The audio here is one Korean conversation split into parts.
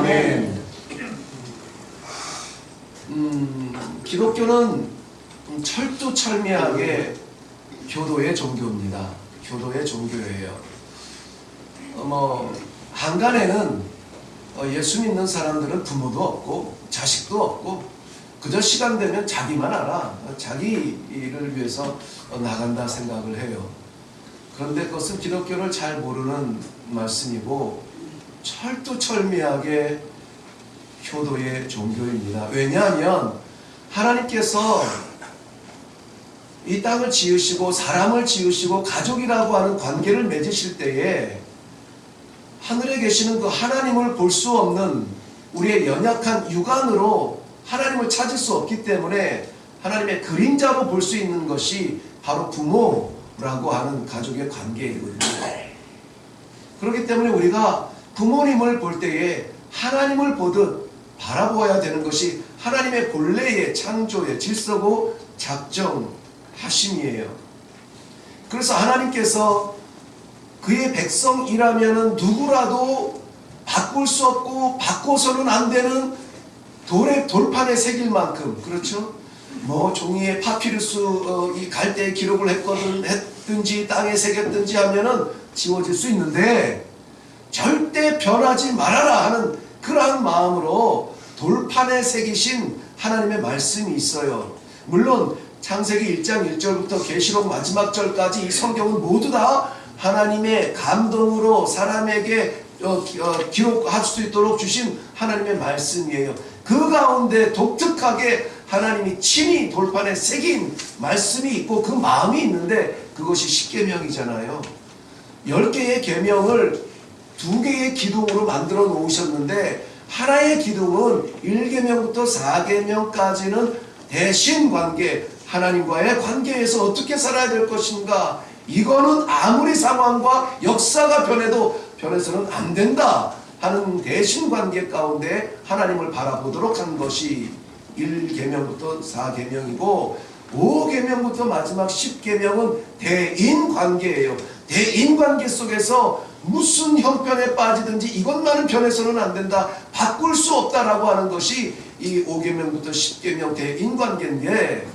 아멘. 기독교는 철두철미하게 교도의 종교입니다. 교도의 종교예요. 한간에는 예수 믿는 사람들은 부모도 없고 자식도 없고 그저 시간 되면 자기만 알아. 자기 일을 위해서 나간다 생각을 해요. 그런데 그것은 기독교를 잘 모르는 말씀이고 철두철미하게 효도의 종교입니다. 왜냐하면 하나님께서 이 땅을 지으시고 사람을 지으시고 가족이라고 하는 관계를 맺으실 때에 하늘에 계시는 그 하나님을 볼 수 없는 우리의 연약한 육안으로 하나님을 찾을 수 없기 때문에 하나님의 그림자로 볼 수 있는 것이 바로 부모라고 하는 가족의 관계이거든요. 그렇기 때문에 우리가 부모님을 볼 때에 하나님을 보듯 바라보아야 되는 것이 하나님의 본래의 창조의 질서고 작정하심이에요. 그래서 하나님께서 그의 백성이라면 누구라도 바꿀 수 없고 바꿔서는 안 되는 돌판에 새길 만큼, 그렇죠? 종이에 파피루스 이 갈대에 기록을 했든지 땅에 새겼든지 하면은 지워질 수 있는데 절대 변하지 말아라 하는 그러한 마음으로 돌판에 새기신 하나님의 말씀이 있어요. 물론 창세기 1장 1절부터 계시록 마지막 절까지 이 성경은 모두 다 하나님의 감동으로 사람에게 기록할 수 있도록 주신 하나님의 말씀이에요. 그 가운데 독특하게 하나님이 친히 돌판에 새긴 말씀이 있고 그 마음이 있는데 그것이 십계명이잖아요. 10개의 계명을 2개의 기둥으로 만들어 놓으셨는데 하나의 기둥은 1계명부터 4계명까지는 대신 관계, 하나님과의 관계에서 어떻게 살아야 될 것인가, 이거는 아무리 상황과 역사가 변해도 변해서는 안 된다 하는 대신 관계 가운데 하나님을 바라보도록 한 것이 1계명부터 4계명이고 5계명부터 마지막 10계명은 대인관계예요. 대인관계 속에서 무슨 형편에 빠지든지 이것만은 변해서는 안 된다, 바꿀 수 없다라고 하는 것이 이 5계명부터 10계명 대인관계인데,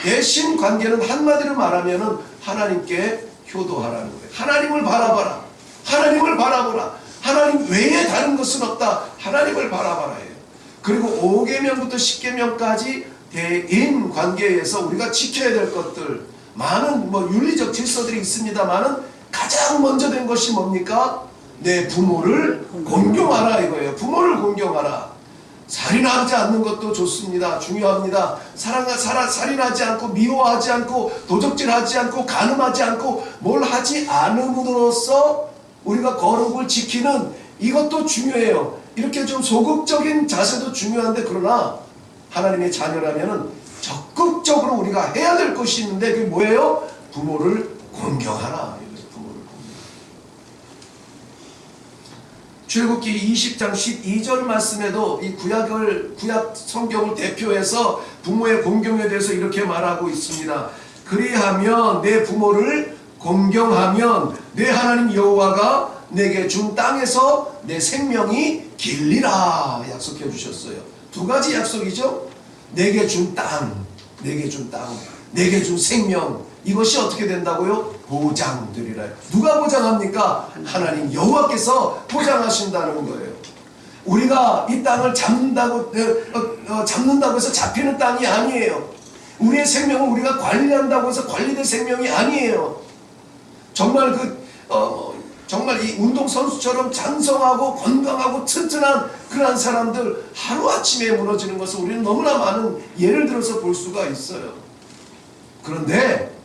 대신관계는 한마디로 말하면 하나님께 효도하라는 거예요. 하나님을 바라봐라. 하나님을 바라보라. 하나님 외에 다른 것은 없다. 하나님을 바라봐라 해요. 그리고 5계명부터 10계명까지 대인관계에서 우리가 지켜야 될 것들, 많은 윤리적 질서들이 있습니다만은 가장 먼저 된 것이 뭡니까? 내 부모를 공경하라 이거예요. 부모를 공경하라. 살인하지 않는 것도 좋습니다. 중요합니다. 살인하지 않고 미워하지 않고 도적질하지 않고 간음하지 않고 뭘 하지 않음으로써 우리가 거룩을 지키는 이것도 중요해요. 이렇게 좀 소극적인 자세도 중요한데, 그러나 하나님의 자녀라면 적극적으로 우리가 해야 될 것이 있는데 그게 뭐예요? 부모를 공경하라. 출애굽기 20장 12절 말씀에도 이 구약 성경을 대표해서 부모의 공경에 대해서 이렇게 말하고 있습니다. 그리하면 내 부모를 공경하면 내 하나님 여호와가 내게 준 땅에서 내 생명이 길리라 약속해 주셨어요. 2가지 약속이죠. 내게 준 땅, 내게 준 땅, 내게 준 생명, 이것이 어떻게 된다고요? 보장되리라. 누가 보장합니까? 하나님 여호와께서 보장하신다는 거예요. 우리가 이 땅을 잡는다고 해서 잡히는 땅이 아니에요. 우리의 생명은 우리가 관리한다고 해서 관리될 생명이 아니에요. 정말 정말 이 운동선수처럼 장성하고 건강하고 튼튼한 그러한 사람들 하루아침에 무너지는 것을 우리는 너무나 많은 예를 들어서 볼 수가 있어요. 그런데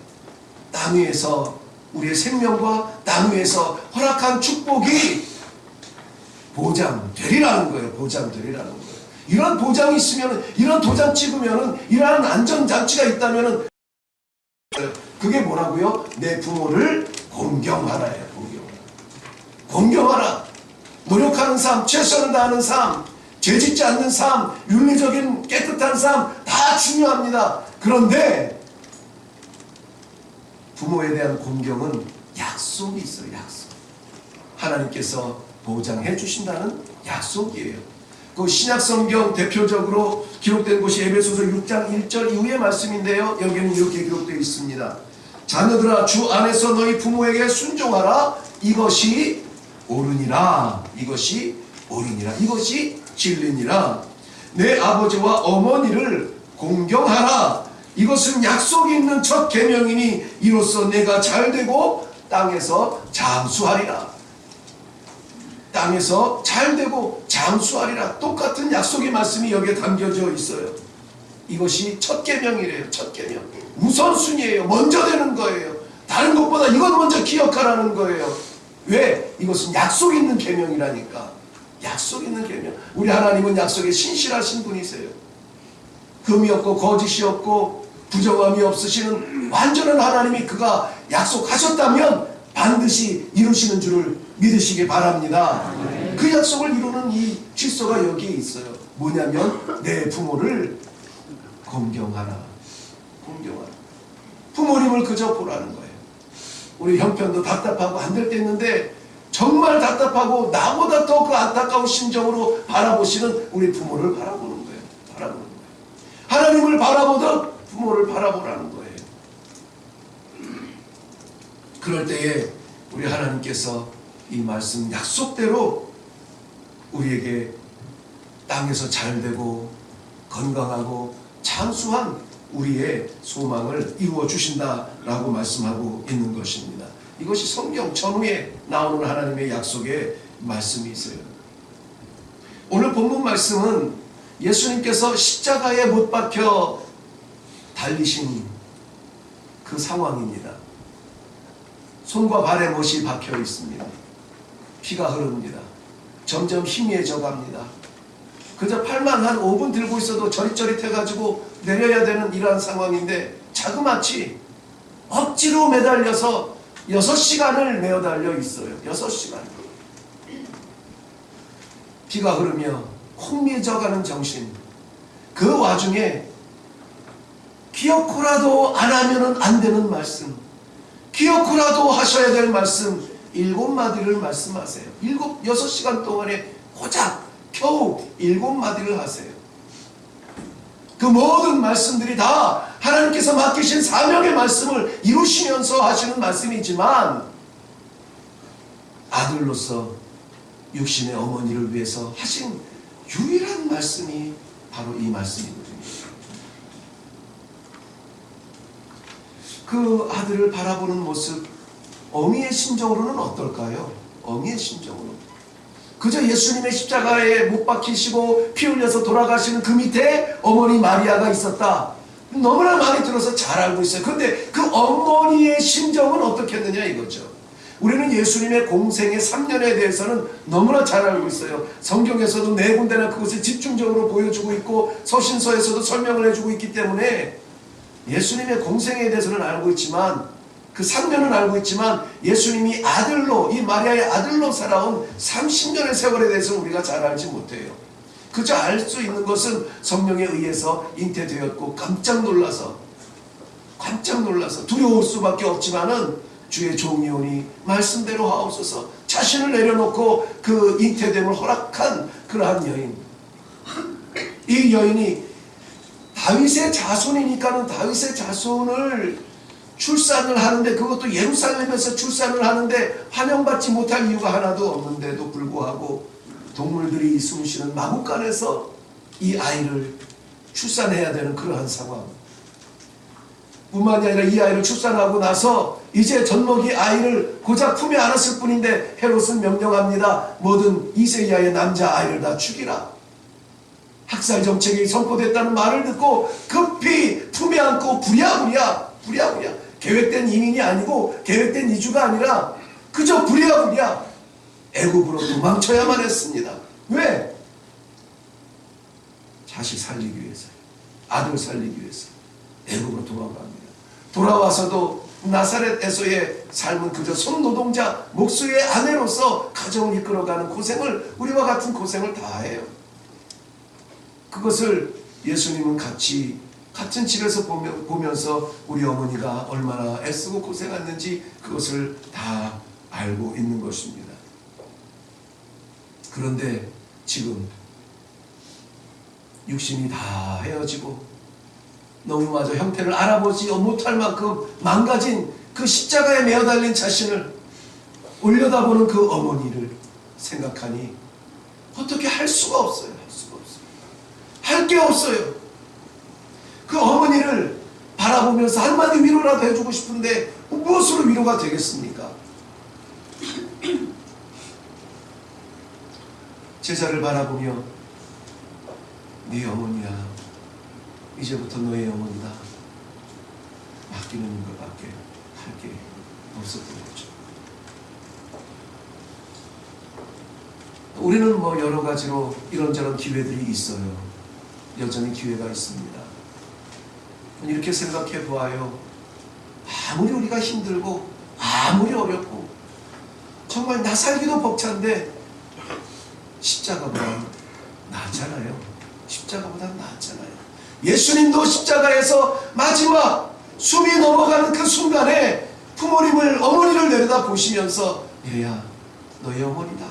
땅 위에서 우리의 생명과 땅 위에서 허락한 축복이 보장되리라는 거예요. 보장되리라는 거예요. 이런 보장이 있으면, 이런 도장 찍으면, 이러한 안전장치가 있다면 그게 뭐라고요? 내 부모를 공경하라예요. 공경하라. 노력하는 삶, 최선을 다하는 삶, 죄짓지 않는 삶, 윤리적인 깨끗한 삶 다 중요합니다. 그런데 부모에 대한 공경은 약속이 있어요. 약속. 하나님께서 보장해 주신다는 약속이에요. 그 신약성경 대표적으로 기록된 곳이 에베소서 6장 1절 이후의 말씀인데요. 여기는 이렇게 기록되어 있습니다. 자녀들아 주 안에서 너희 부모에게 순종하라. 이것이 옳으니라. 이것이 옳으니라. 이것이 진리니라. 내 아버지와 어머니를 공경하라. 이것은 약속이 있는 첫 계명이니 이로써 내가 잘되고 땅에서 장수하리라. 땅에서 잘되고 장수하리라. 똑같은 약속의 말씀이 여기에 담겨져 있어요. 이것이 첫 계명이래요. 첫 계명. 우선순위예요. 먼저 되는 거예요. 다른 것보다 이것 먼저 기억하라는 거예요. 왜? 이것은 약속 있는 계명이라니까. 약속 있는 계명. 우리 하나님은 약속에 신실하신 분이세요. 금이 없고 거짓이 없고 부정함이 없으시는 완전한 하나님이 그가 약속하셨다면 반드시 이루시는 줄을 믿으시기 바랍니다. 그 약속을 이루는 이 질서가 여기에 있어요. 뭐냐면 내 부모를 공경하라. 공경하라. 부모님을 그저 보라는 거예요. 우리 형편도 답답하고 안 될 때 있는데 정말 답답하고 나보다 더 그 안타까운 심정으로 바라보시는 우리 부모를 바라보는 거예요. 바라보는 거예요. 하나님을 바라보듯 부모를 바라보라는 거예요. 그럴 때에 우리 하나님께서 이 말씀 약속대로 우리에게 땅에서 잘되고 건강하고 장수한 우리의 소망을 이루어 주신다라고 말씀하고 있는 것입니다. 이것이 성경 전후에 나오는 하나님의 약속의 말씀이세요. 오늘 본문 말씀은 예수님께서 십자가에 못 박혀 달리신 그 상황입니다. 손과 발에 못이 박혀 있습니다. 피가 흐릅니다. 점점 희미해져 갑니다. 그저 팔만 한 5분 들고 있어도 저릿저릿해가지고 내려야 되는 이러한 상황인데 자그마치 억지로 매달려서 6시간을 매어달려 있어요. 6시간. 피가 흐르며 혼미해져가는 정신. 그 와중에 기어코라도 안 하면 안 되는 말씀, 기어코라도 하셔야 될 말씀 7마디를 말씀하세요. 6시간 동안에 고작 겨우 7마디를 하세요. 그 모든 말씀들이 다 하나님께서 맡기신 사명의 말씀을 이루시면서 하시는 말씀이지만 아들로서 육신의 어머니를 위해서 하신 유일한 말씀이 바로 이 말씀이거든요. 그 아들을 바라보는 모습, 어미의 심정으로는 어떨까요? 어미의 심정으로. 그저 예수님의 십자가에 못 박히시고 피 흘려서 돌아가시는 그 밑에 어머니 마리아가 있었다. 너무나 많이 들어서 잘 알고 있어요. 그런데 그 어머니의 심정은 어떻겠느냐 이거죠. 우리는 예수님의 공생의 3년에 대해서는 너무나 잘 알고 있어요. 성경에서도 4군데나 그것을 집중적으로 보여주고 있고 서신서에서도 설명을 해주고 있기 때문에 예수님의 공생에 대해서는 알고 있지만 그 3년은 알고 있지만 예수님이 아들로, 이 마리아의 아들로 살아온 30년의 세월에 대해서 우리가 잘 알지 못해요. 그저 알 수 있는 것은 성령에 의해서 잉태되었고 깜짝 놀라서 두려울 수밖에 없지만은 주의 종이오니 말씀대로 하옵소서 자신을 내려놓고 그 잉태됨을 허락한 그러한 여인. 이 여인이 다윗의 자손이니까는 다윗의 자손을 출산을 하는데 그것도 예루살렘에서 출산을 하는데 환영받지 못할 이유가 하나도 없는데도 불구하고 동물들이 숨쉬는 마국간에서 이 아이를 출산해야 되는 그러한 상황. 뿐만이 아니라 이 아이를 출산하고 나서 이제 젖먹이 아이를 고작 품에 안았을 뿐인데 헤롯은 명령합니다. 모든 이세야의 남자 아이를 다 죽이라. 학살 정책이 선포됐다는 말을 듣고 급히 품에 안고 부랴부랴 계획된 이민이 아니고 계획된 이주가 아니라 그저 부랴부랴 애굽으로 도망쳐야만 했습니다. 왜? 자식 살리기 위해서, 아들 살리기 위해서 애굽으로 도망갑니다. 돌아와서도 나사렛에서의 삶은 그저 손노동자, 목수의 아내로서 가정을 이끌어가는 고생을, 우리와 같은 고생을 다 해요. 그것을 예수님은 같은 집에서 보면서 우리 어머니가 얼마나 애쓰고 고생했는지 그것을 다 알고 있는 것입니다. 그런데 지금 육신이 다 헤어지고 너무마저 형태를 알아보지 못할 만큼 망가진 그 십자가에 매어 달린 자신을 올려다보는 그 어머니를 생각하니 어떻게 할 수가 없어요. 할 수가 없어요. 할 게 없어요. 그 어머니를 바라보면서 한마디 위로라도 해주고 싶은데 무엇으로 위로가 되겠습니까? 제자를 바라보며 네 어머니야, 이제부터 너의 어머니다, 맡기는 것밖에 할 게 없었던 거죠. 우리는 뭐 여러 가지로 이런저런 기회들이 있어요. 여전히 기회가 있습니다. 이렇게 생각해 보아요. 아무리 우리가 힘들고 아무리 어렵고 정말 나 살기도 벅찬데 십자가보다 낫잖아요. 십자가보다 낫잖아요. 예수님도 십자가에서 마지막 숨이 넘어가는 그 순간에 부모님을, 어머니를 내려다 보시면서 얘야, 너의 어머니다.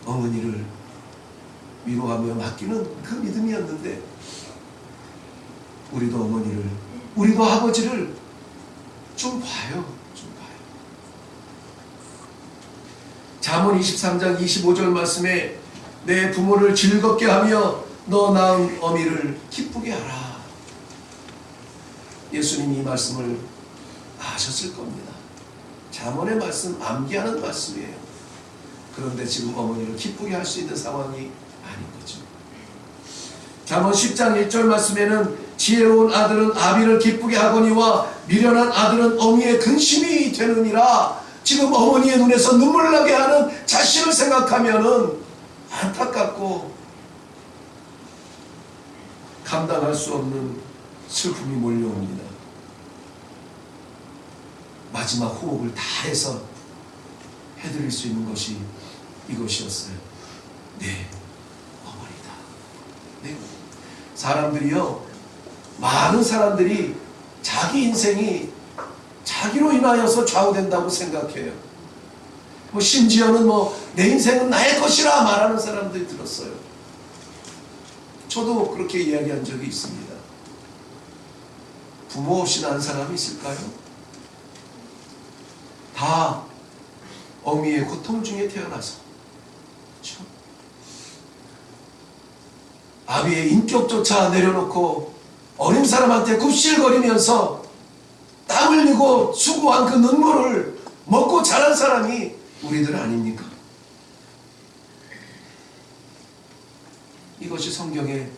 어머니를 위로하며 맡기는 그 믿음이었는데 우리도 어머니를, 우리도 아버지를 좀 봐요. 좀 봐요. 잠언 23장 25절 말씀에 내 부모를 즐겁게 하며 너 낳은 어미를 기쁘게 하라. 예수님이 이 말씀을 아셨을 겁니다. 잠언의 말씀, 암기하는 말씀이에요. 그런데 지금 어머니를 기쁘게 할 수 있는 상황이 아닌 거죠. 잠언 10장 1절 말씀에는 지혜로운 아들은 아비를 기쁘게 하거니와 미련한 아들은 어미의 근심이 되느니라. 지금 어머니의 눈에서 눈물 나게 하는 자신을 생각하면은 안타깝고 감당할 수 없는 슬픔이 몰려옵니다. 마지막 호흡을 다해서 해드릴 수 있는 것이 이것이었어요. 네, 어머니다. 네. 사람들이요, 많은 사람들이 자기 인생이 자기로 인하여서 좌우된다고 생각해요. 뭐 심지어는 내 인생은 나의 것이라 말하는 사람들이 들었어요. 저도 그렇게 이야기한 적이 있습니다. 부모 없이 난 사람이 있을까요? 다 어미의 고통 중에 태어나서, 그렇죠? 아비의 인격조차 내려놓고 어린 사람한테 굽실거리면서 땀 흘리고 수고한 그 눈물을 먹고 자란 사람이 우리들 아닙니까? 이것이 성경의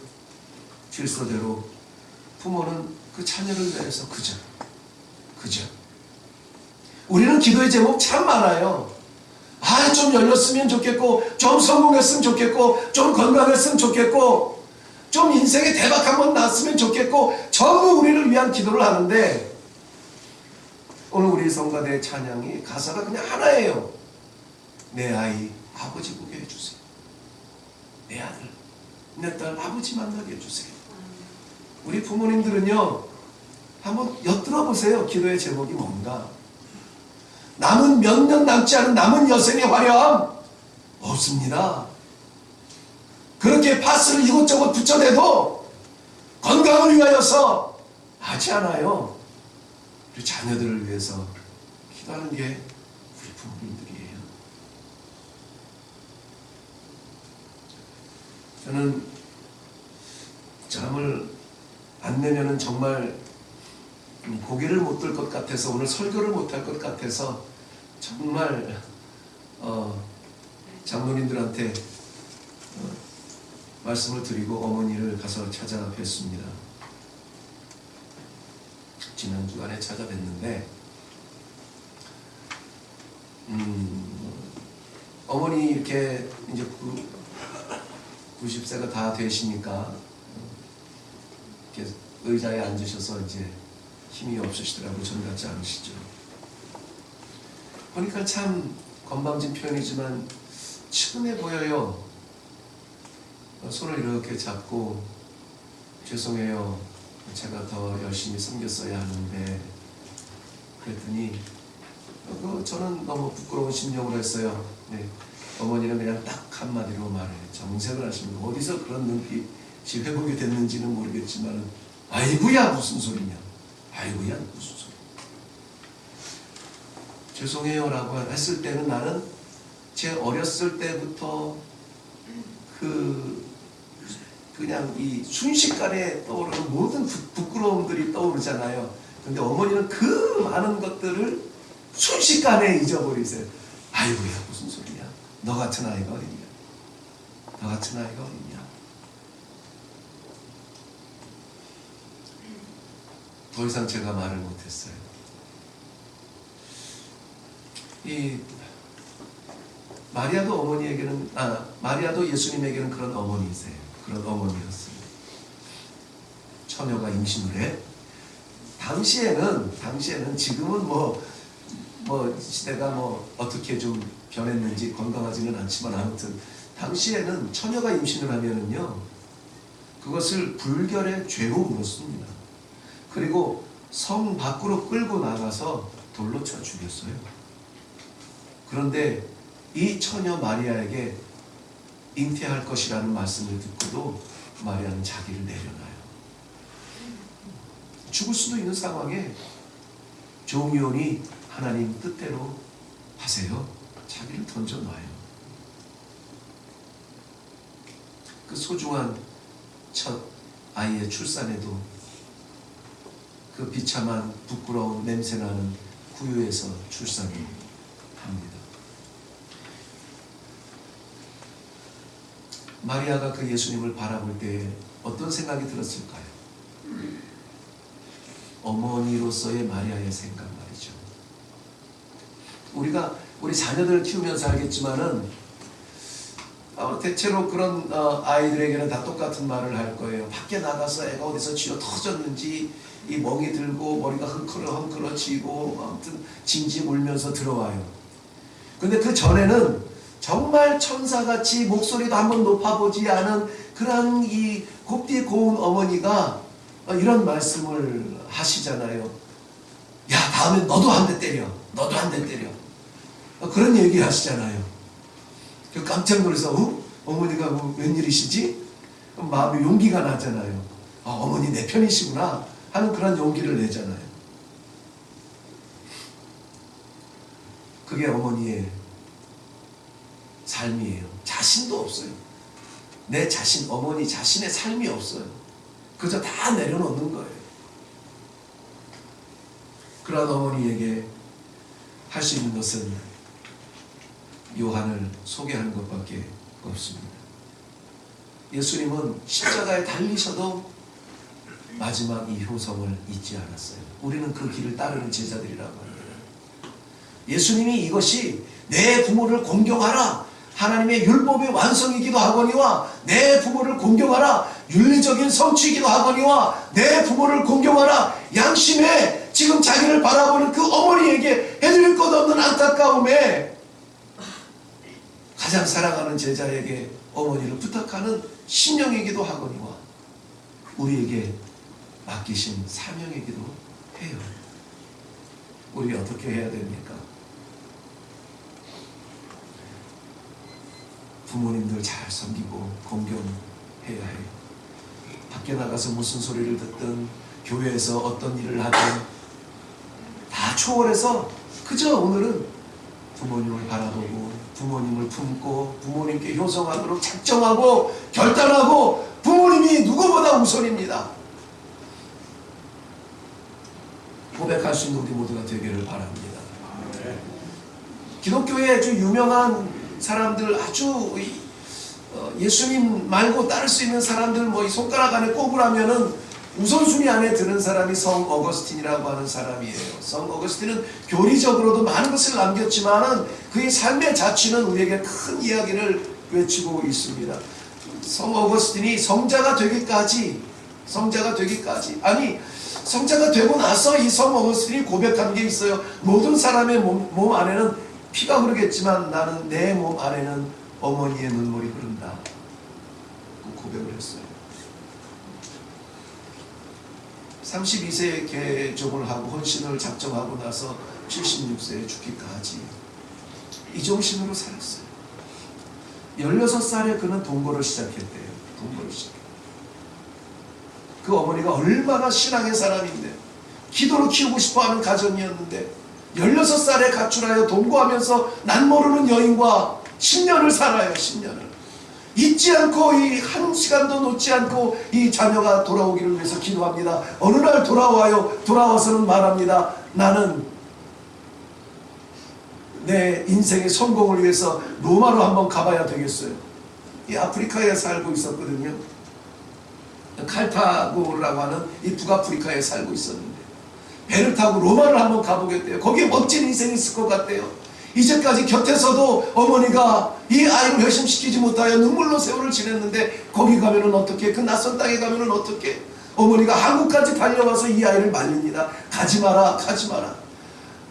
질서대로 부모는 그 자녀를 위해서 그저 우리는 기도의 제목 참 많아요. 좀 열렸으면 좋겠고, 좀 성공했으면 좋겠고, 좀 건강했으면 좋겠고, 좀 인생에 대박 한번 났으면 좋겠고, 전부 우리를 위한 기도를 하는데 오늘 우리 성가대 찬양이 가사가 그냥 하나예요. 내 아이 아버지 보게 해주세요. 내 아들, 내 딸 아버지 만나게 해주세요. 우리 부모님들은요, 한번 엿들어 보세요. 기도의 제목이 뭔가. 남은 몇 년 남지 않은 남은 여생의 화려함 없습니다. 그렇게 파스를 이곳저곳 붙여대도 건강을 위하여서 하지 않아요. 우리 자녀들을 위해서 기도하는 게 우리 부모님들이에요. 저는 잠을 안 내면은 정말 고개를 못 들 것 같아서, 오늘 설교를 못 할 것 같아서 정말 장로님들한테 말씀을 드리고 어머니를 가서 찾아뵀습니다. 지난 주간에 찾아뵀는데 어머니 이렇게 이제 90세가 다 되시니까 이렇게 의자에 앉으셔서 이제 힘이 없으시더라고요. 전 같지 않으시죠. 보니까 참 건방진 표현이지만 측은해 보여요. 손을 이렇게 잡고 죄송해요. 제가 더 열심히 섬겼어야 하는데, 그랬더니 저는 너무 부끄러운 심령으로 했어요. 네. 어머니는 그냥 딱 한마디로 말해. 정색을 하시는 거. 어디서 그런 눈빛이 회복이 됐는지는 모르겠지만 아이고야 무슨 소리냐. 아이고야 무슨 소리. 죄송해요 라고 했을 때는 나는 제 어렸을 때부터 그냥 이 순식간에 떠오르는 모든 부끄러움들이 떠오르잖아요. 근데 어머니는 그 많은 것들을 순식간에 잊어버리세요. 아이고야 무슨 소리냐. 너 같은 아이가 어딨냐. 너 같은 아이가 어딨냐. 더 이상 제가 말을 못했어요. 이 마리아도 어머니에게는 마리아도 예수님에게는 그런 어머니이세요. 그런 어머니였습니다. 처녀가 임신을 해. 당시에는 지금은 뭐 시대가 뭐 어떻게 좀 변했는지 건강하지는 않지만 아무튼 당시에는 처녀가 임신을 하면은요 그것을 불결의 죄로 물었습니다. 그리고 성 밖으로 끌고 나가서 돌로 쳐 죽였어요. 그런데 이 처녀 마리아에게 잉태할 것이라는 말씀을 듣고도 마리아는 자기를 내려놔요. 죽을 수도 있는 상황에 종이오니 하나님 뜻대로 하세요. 자기를 던져놔요. 그 소중한 첫 아이의 출산에도 그 비참한 부끄러운 냄새나는 구유에서 출산을 합니다. 마리아가 그 예수님을 바라볼 때 어떤 생각이 들었을까요? 어머니로서의 마리아의 생각 말이죠. 우리 자녀들을 키우면서 알겠지만은 대체로 그런 아이들에게는 다 똑같은 말을 할 거예요. 밖에 나가서 애가 어디서 쥐어 터졌는지 이 멍이 들고 머리가 헝클어지고 아무튼 진지 울면서 들어와요. 근데 그 전에는 정말 천사같이 목소리도 한번 높아보지 않은 그런 이 곱디 고운 어머니가 이런 말씀을 하시잖아요. 야 다음엔 너도 한 대 때려. 너도 한 대 때려. 그런 얘기 하시잖아요. 깜짝 놀라서 어머니가 웬일이시지? 마음에 용기가 나잖아요. 어머니 내 편이시구나 하는 그런 용기를 내잖아요. 그게 어머니의 삶이에요. 자신도 없어요. 내 자신, 어머니 자신의 삶이 없어요. 그저 다 내려놓는 거예요. 그런 어머니에게 할 수 있는 것은 요한을 소개하는 것밖에 없습니다. 예수님은 십자가에 달리셔도 마지막 이 효성을 잊지 않았어요. 우리는 그 길을 따르는 제자들이라고 합니다. 예수님이 이것이 내 부모를 공경하라 하나님의 율법의 완성이기도 하거니와 내 부모를 공경하라 윤리적인 성취이기도 하거니와 내 부모를 공경하라 양심에 지금 자기를 바라보는 그 어머니에게 해드릴 것 없는 안타까움에 가장 사랑하는 제자에게 어머니를 부탁하는 신령이기도 하거니와 우리에게 맡기신 사명이기도 해요. 우리 어떻게 해야 됩니까? 부모님들 잘 섬기고 공경해야 해요. 밖에 나가서 무슨 소리를 듣든 교회에서 어떤 일을 하든 다 초월해서 그저 오늘은 부모님을 바라보고 부모님을 품고 부모님께 효성하도록 작정하고 결단하고 부모님이 누구보다 우선입니다. 고백할 수 있는 우리 모두가 되기를 바랍니다. 기독교의 아주 유명한 사람들 아주 예수님 말고 따를 수 있는 사람들 뭐 이 손가락 안에 꼽으라면은 우선순위 안에 드는 사람이 성 어거스틴이라고 하는 사람이에요. 성 어거스틴은 교리적으로도 많은 것을 남겼지만은 그의 삶의 자취는 우리에게 큰 이야기를 외치고 있습니다. 성 어거스틴이 성자가 되기까지 아니 성자가 되고 나서 이 성 어거스틴이 고백한 게 있어요. 모든 사람의 몸 안에는 피가 흐르겠지만 나는 내 몸 안에는 어머니의 눈물이 흐른다. 그 고백을 했어요. 32세에 개종을 하고 헌신을 작정하고 나서 76세에 죽기까지 이 정신으로 살았어요. 16살에 그는 동거를 시작했대요. 동거를 시작했대요. 그 어머니가 얼마나 신앙의 사람인데 기도로 키우고 싶어하는 가정이었는데 16살에 가출하여 동거하면서 난 모르는 여인과 10년을 살아요. 10년을 잊지 않고 이 한 시간도 놓지 않고 이 자녀가 돌아오기를 위해서 기도합니다. 어느 날 돌아와서는 말합니다. 나는 내 인생의 성공을 위해서 로마로 한번 가봐야 되겠어요. 이 아프리카에 살고 있었거든요. 칼타고라고 하는 이 북아프리카에 살고 있었는데 배를 타고 로마를 한번 가보겠대요. 거기에 멋진 인생이 있을 것 같대요. 이제까지 곁에서도 어머니가 이 아이를 회심시키지 못하여 눈물로 세월을 지냈는데 거기 가면은 어떻게, 그 낯선 땅에 가면은 어떻게, 어머니가 한국까지 달려와서 이 아이를 말립니다. 가지 마라, 가지 마라.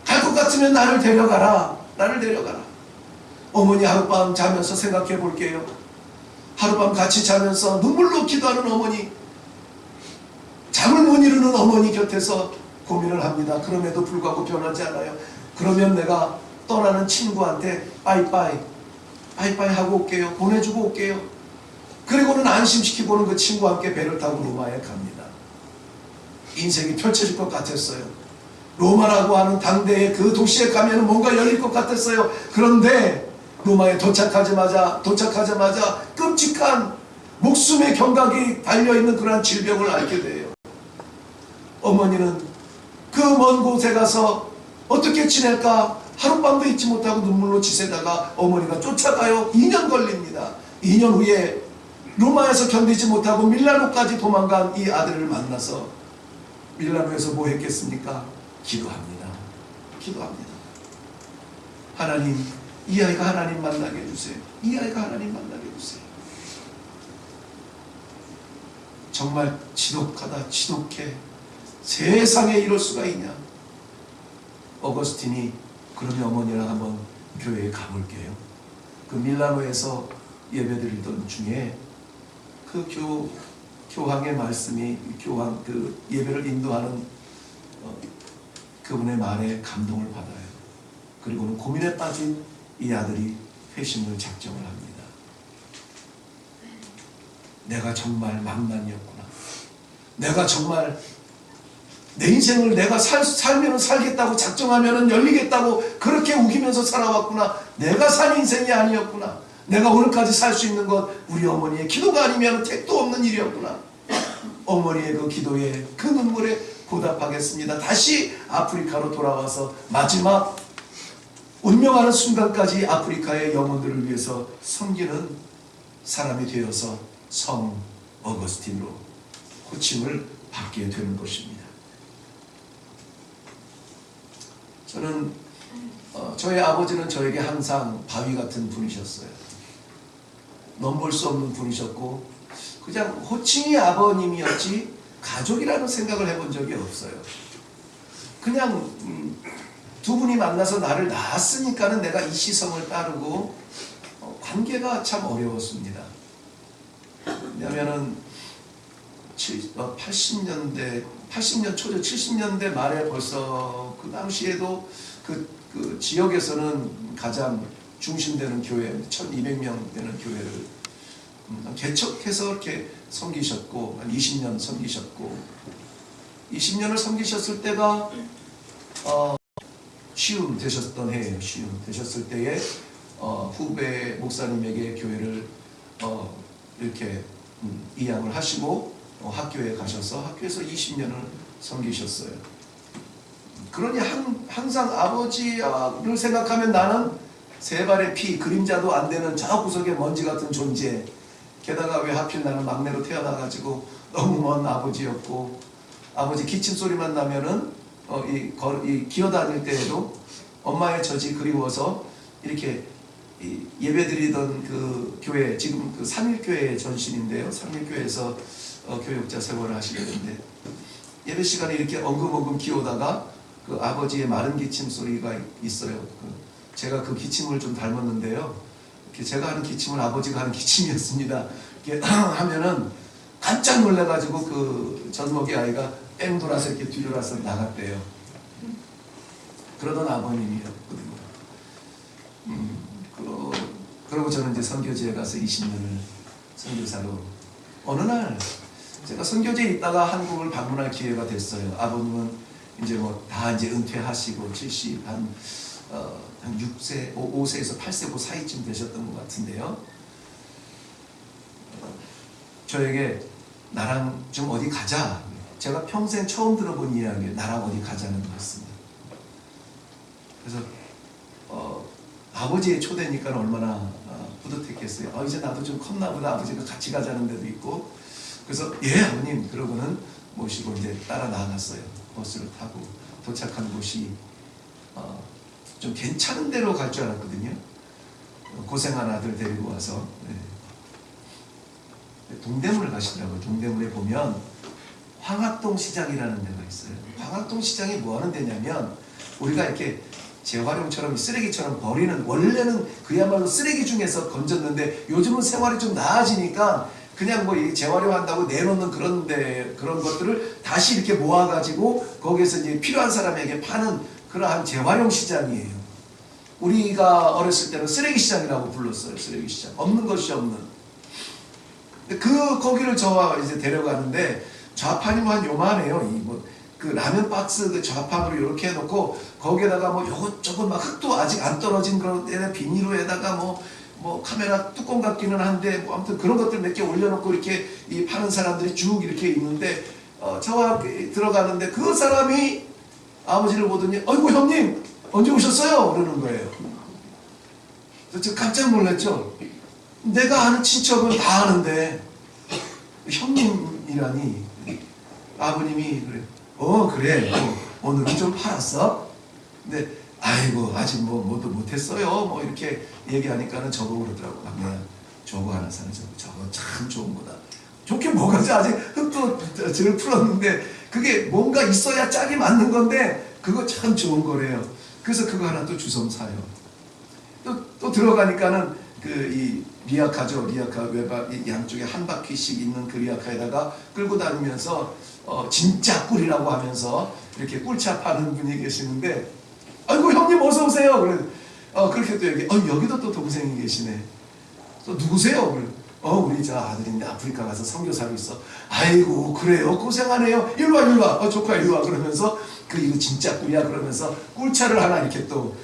갈 것 같으면 나를 데려가라, 나를 데려가라. 어머니 하룻밤 자면서 생각해 볼게요. 하룻밤 같이 자면서 눈물로 기도하는 어머니, 잠을 못 이루는 어머니 곁에서 고민을 합니다. 그럼에도 불구하고 변하지 않아요. 그러면 내가 떠나는 친구한테 빠이빠이 하고 올게요. 보내주고 올게요. 그리고는 안심시키고는 그 친구와 함께 배를 타고 로마에 갑니다. 인생이 펼쳐질 것 같았어요. 로마라고 하는 당대의 그 도시에 가면 뭔가 열릴 것 같았어요. 그런데 로마에 도착하자마자 끔찍한 목숨의 경각이 달려있는 그러한 질병을 앓게 돼요. 어머니는 그 먼 곳에 가서 어떻게 지낼까 하룻밤도 잊지 못하고 눈물로 지새다가 어머니가 쫓아가요. 2년 걸립니다. 2년 후에 로마에서 견디지 못하고 밀라노까지 도망간 이 아들을 만나서 밀라노에서 뭐 했겠습니까? 기도합니다. 기도합니다. 하나님, 이 아이가 하나님 만나게 해주세요. 이 아이가 하나님 만나게 해주세요. 정말 지독하다, 지독해. 세상에 이럴 수가 있냐. 어거스틴이 그러면 어머니랑 한번 교회에 가볼게요. 그 밀라노에서 예배드리던 중에 그 교황의 말씀이, 교황 그 예배를 인도하는 그분의 말에 감동을 받아요. 그리고는 고민에 빠진 이 아들이 회심을 작정을 합니다. 내가 정말 망난이었구나. 내가 정말 내 인생을 내가 살면 살겠다고 작정하면 열리겠다고 그렇게 우기면서 살아왔구나. 내가 산 인생이 아니었구나. 내가 오늘까지 살 수 있는 것 우리 어머니의 기도가 아니면 택도 없는 일이었구나. 어머니의 그 기도에, 그 눈물에 보답하겠습니다. 다시 아프리카로 돌아와서 마지막 운명하는 순간까지 아프리카의 영혼들을 위해서 섬기는 사람이 되어서 성 어거스틴으로 호칭을 받게 되는 것입니다. 저는 저희 아버지는 저에게 항상 바위 같은 분이셨어요. 넘볼 수 없는 분이셨고 그냥 호칭이 아버님이었지 가족이라는 생각을 해본 적이 없어요. 그냥 두 분이 만나서 나를 낳았으니까는 내가 이 시성을 따르고 관계가 참 어려웠습니다. 왜냐하면은 80년 초죠. 70년대 말에 벌써 그 당시에도 그 지역에서는 가장 중심되는 교회, 1200명 되는 교회를 개척해서 이렇게 섬기셨고, 한 20년 섬기셨고, 20년을 섬기셨을 때가 시움 되셨던 해예요. 시움 되셨을 때에 후배 목사님에게 교회를 이렇게 이양을 하시고 학교에 가셔서 학교에서 20년을 섬기셨어요. 그러니 항상 아버지를 생각하면 나는 세 발의 피, 그림자도 안 되는 저 구석의 먼지 같은 존재. 게다가 왜 하필 나는 막내로 태어나가지고 너무 먼 아버지였고, 아버지 기침 소리만 나면은 이 기어다닐 때에도 엄마의 젖이 그리워서 이렇게 예배드리던 그 교회, 지금 그 삼일교회 전신인데요. 삼일교회에서 교육자 생활을 하시는데 예배 시간에 이렇게 엉금엉금 기어다가 그 아버지의 마른 기침 소리가 있어요. 제가 그 기침을 좀 닮았는데요. 이렇게 제가 하는 기침은 아버지가 하는 기침이었습니다. 이렇게 하면은 깜짝 놀라가지고 그 젖먹이 아이가 뺑 돌아서 이렇게 뒤돌아서 나갔대요. 그러던 아버님이었거든요. 그리고 저는 이제 선교지에 가서 20년을 선교사로, 어느 날 제가 선교지에 있다가 한국을 방문할 기회가 됐어요. 아버님은 이제 뭐 다 이제 은퇴하시고 70 한 6세, 5세에서 8세 그 사이쯤 되셨던 것 같은데요. 저에게 나랑 좀 어디 가자. 제가 평생 처음 들어본 이야기예요. 나랑 어디 가자는 거였습니다. 그래서 아버지의 초대니까 얼마나 뿌듯했겠어요. 이제 나도 좀 컸나 보다. 아버지가 같이 가자는 데도 있고. 그래서 예 아버님 그러고는 모시고 이제 따라 나갔어요. 버스를 타고 도착한 곳이 좀 괜찮은 데로 갈 줄 알았거든요. 고생한 아들 데리고 와서 동대문을 가시더라고요. 동대문에 보면 황학동 시장이라는 데가 있어요. 황학동 시장이 뭐 하는 데냐면 우리가 이렇게 재활용처럼 쓰레기처럼 버리는, 원래는 그야말로 쓰레기 중에서 건졌는데 요즘은 생활이 좀 나아지니까 그냥 뭐 재활용한다고 내놓는 그런 것들을 다시 이렇게 모아가지고 거기에서 이제 필요한 사람에게 파는 그러한 재활용 시장이에요. 우리가 어렸을 때는 쓰레기 시장이라고 불렀어요. 쓰레기 시장. 없는 것이 없는. 거기를 저 이제 데려가는데 좌판이 뭐 한 요만해요. 그 라면 박스 그 좌판으로 이렇게 해놓고 거기에다가 뭐 요것저것 막 흙도 아직 안 떨어진 그런 데 비닐로에다가 뭐 카메라 뚜껑 같기는 한데 뭐 아무튼 그런 것들 몇 개 올려놓고 이렇게 이 파는 사람들이 쭉 이렇게 있는데 저와 들어가는데 그 사람이 아버지를 보더니 어이구 형님 언제 오셨어요? 그러는 거예요. 저 깜짝 놀랐죠. 내가 아는 친척은 다 아는데 형님이라니. 아버님이 그래. 그래. 오늘은 좀 팔았어? 근데 아이고 아직 뭐도 못했어요. 뭐 이렇게 얘기하니까는 저보고 그러더라고. 막내야 저거 하나 사는 저거 참 좋은 거다. 좋게 뭐가지? 아직 흙도 저를 풀었는데 그게 뭔가 있어야 짝이 맞는 건데 그거 참 좋은 거래요. 그래서 그거 하나 또 주섬 사요. 또 들어가니까는 이 리아카죠. 리아카 외박 양쪽에 한 바퀴씩 있는 그 리아카에다가 끌고 다니면서 진짜 꿀이라고 하면서 이렇게 꿀차 파는 분이 계시는데 아이고 형님 어서 오세요. 그래 그렇게 또 여기도 또 동생이 계시네. 또 누구세요? 그래 우리 저 아들인데 아프리카 가서 선교사로 있어. 아이고 그래요 고생하네요. 일로와 조카 일로와 그러면서 이거 진짜 꿀이야 그러면서 꿀차를 하나 이렇게 또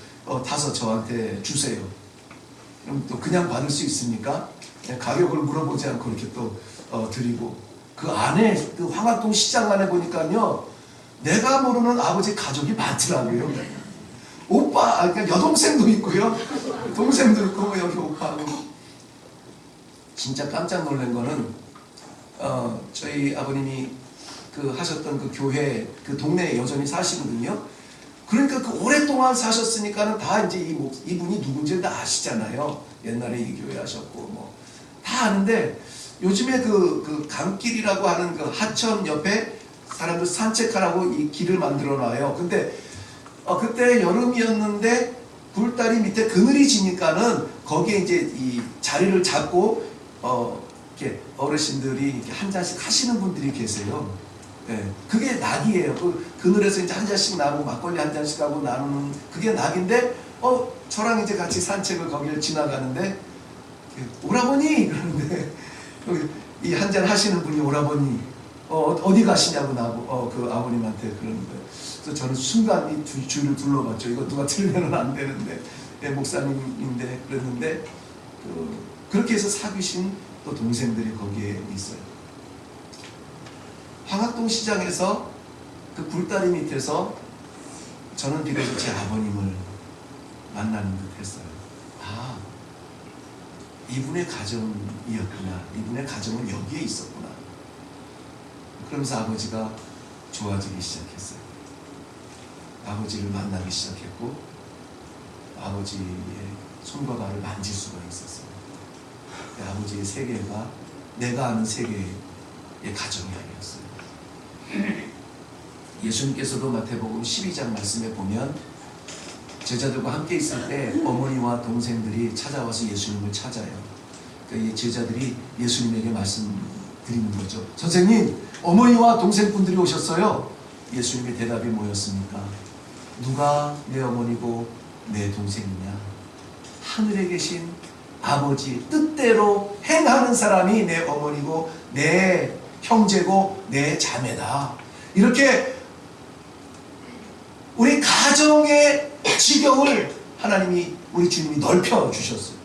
타서 저한테 주세요. 그럼 또 그냥 받을 수 있습니까? 가격을 물어보지 않고 이렇게 또 드리고 그 안에 그 황학동 시장 안에 보니까요 내가 모르는 아버지 가족이 많더라고요. 오빠 그러니까 여동생도 있고요 동생도 있고 여기 오빠하고. 진짜 깜짝 놀란 거는 저희 아버님이 하셨던 그 교회 그 동네에 여전히 사시거든요. 그러니까 그 오랫동안 사셨으니까는 다 이제 이분이 누군지 다 아시잖아요. 옛날에 이 교회 하셨고 뭐 다 아는데 요즘에 그 강길이라고 하는 그 하천 옆에 사람들 산책하라고 이 길을 만들어 놔요. 근데 그때 여름이었는데 굴다리 밑에 그늘이 지니까는 거기에 이제 이 자리를 잡고 이렇게 어르신들이 이렇게 한 잔씩 하시는 분들이 계세요. 네, 그게 낙이에요. 그늘에서 이제 한 잔씩 나누고 막걸리 한 잔씩 하고 나누는 그게 낙인데 저랑 이제 같이 산책을 거기를 지나가는데 오라버니 그러는데 이 한 잔 하시는 분이 오라버니 어디 가시냐고 나하고 그 아버님한테 그러는 거예요. 그래서 저는 순간 이 주위를 둘러봤죠. 이거 누가 들으면 안 되는데 목사님인데 그랬는데 그렇게 해서 사귀신 또 동생들이 거기에 있어요. 황학동 시장에서 그 굴다리 밑에서 저는 비로소 제 아버님을 만나는 듯 했어요. 이분의 가정이었구나. 이분의 가정은 여기에 있었구나. 그러면서 아버지가 좋아지기 시작했어요. 아버지를 만나기 시작했고 아버지의 손과 발을 만질 수가 있었어요. 아버지의 세계가 내가 아는 세계의 가정이 아니었어요. 예수님께서도 마태복음 12장 말씀에 보면 제자들과 함께 있을 때 어머니와 동생들이 찾아와서 예수님을 찾아요. 그러니까 이 제자들이 예수님에게 말씀드리는 거죠. 선생님, 어머니와 동생분들이 오셨어요. 예수님의 대답이 뭐였습니까? 누가 내 어머니고 내 동생이냐? 하늘에 계신 아버지 뜻대로 행하는 사람이 내 어머니고 내 형제고 내 자매다. 이렇게 우리 가정의 지경을 하나님이 우리 주님이 넓혀 주셨어요.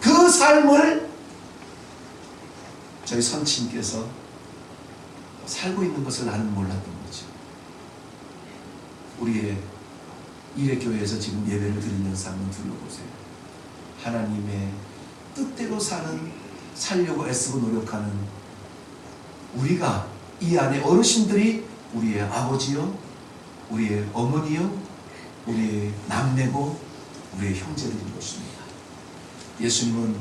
그 삶을 저희 선친께서 살고 있는 것을 나는 몰랐던 거죠. 우리의 이레교회에서 지금 예배를 드리면서 한번 둘러보세요. 하나님의 뜻대로 살려고 애쓰고 노력하는 우리가, 이 안에 어르신들이 우리의 아버지요, 우리의 어머니요, 우리의 남매고 우리의 형제들인 것입니다. 예수님은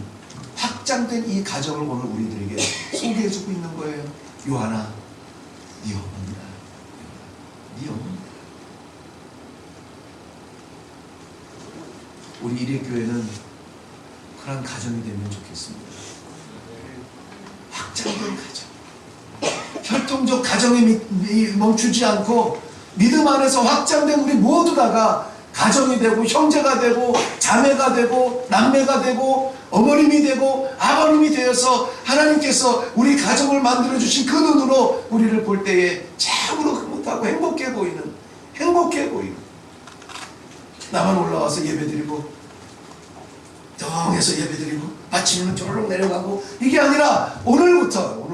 확장된 이 가정을 오늘 우리들에게 소개해주고 있는 거예요. 요한아, 네 어머니다. 네 어머니다. 우리 이레교회는 그런 가정이 되면 좋겠습니다. 확장된 가정, 혈통적 가정에 멈추지 않고 믿음 안에서 확장된 우리 모두 다가 가정이 되고 형제가 되고 자매가 되고 남매가 되고 어머님이 되고 아버님이 되어서 하나님께서 우리 가정을 만들어주신 그 눈으로 우리를 볼 때에 참으로 흐뭇하고 행복해 보이는, 나만 올라와서 예배드리고 덩에서 예배드리고 아침에는 쪼르륵 내려가고, 이게 아니라 오늘부터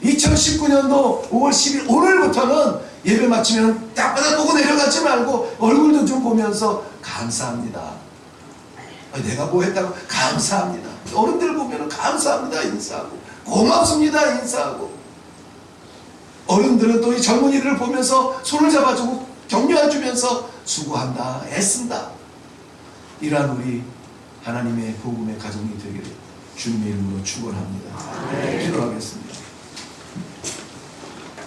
2019년도 5월 10일 오늘부터는 예배 마치면 땅바닥 보고 내려가지 말고 얼굴도 좀 보면서 감사합니다. 내가 뭐 했다고 감사합니다. 어른들 보면 감사합니다 인사하고, 고맙습니다 인사하고, 어른들은 또 이 젊은이들을 보면서 손을 잡아주고 격려해주면서 수고한다, 애쓴다. 이러한 우리 하나님의 복음의 가정이 되기를 주님의 이름으로 축원합니다. 기도하겠습니다.